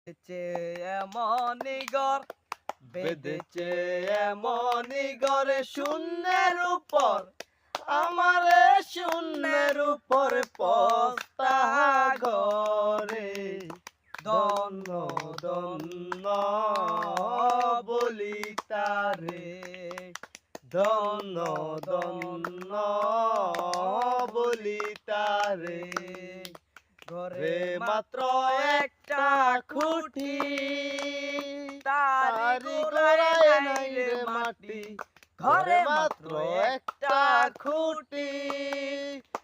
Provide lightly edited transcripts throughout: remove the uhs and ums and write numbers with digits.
বেঁধেছে এমনই ঘর, বেঁধেছে এমনই ঘরে শূন্যের উপর, আমারে শূন্যের উপর পস্তা ঘরে। দন্ন দন্ন বলি তারে, দন্ন দন্ন বলি তারে। ঘরে মাত্র একটা খুঁটি, তারি গোড়ায় নাই রে মাটি। ঘরে মাত্র একটা খুঁটি,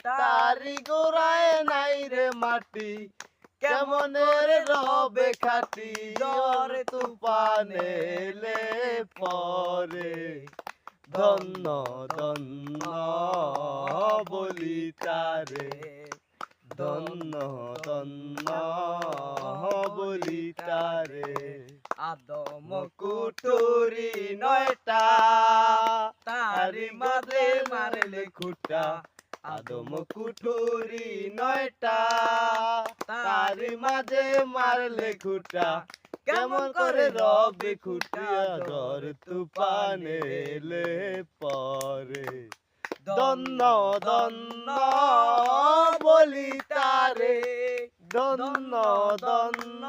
তারি গোড়ায় নাই রে মাটি। কেমনের রবে খাটি, জ্বর তুফান এলে পরে। ধন্য ধন্য বলি তারে, ধন্য ধন্য বলি তারে। আদম কুটুরি নয়টা, তারি মাঝে মারলে খুঁটা। আদম কুটুরি নয়টা, তারি মাঝে মারলে খুঁটা। কেমন করে রবে খুঁটিয়া, ঝড় তুফান এলে পরে। দন্ন দন্ন বলি তারে, দন্ন দন্ন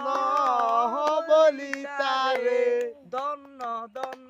বলি তারে। দন্ন দন্ন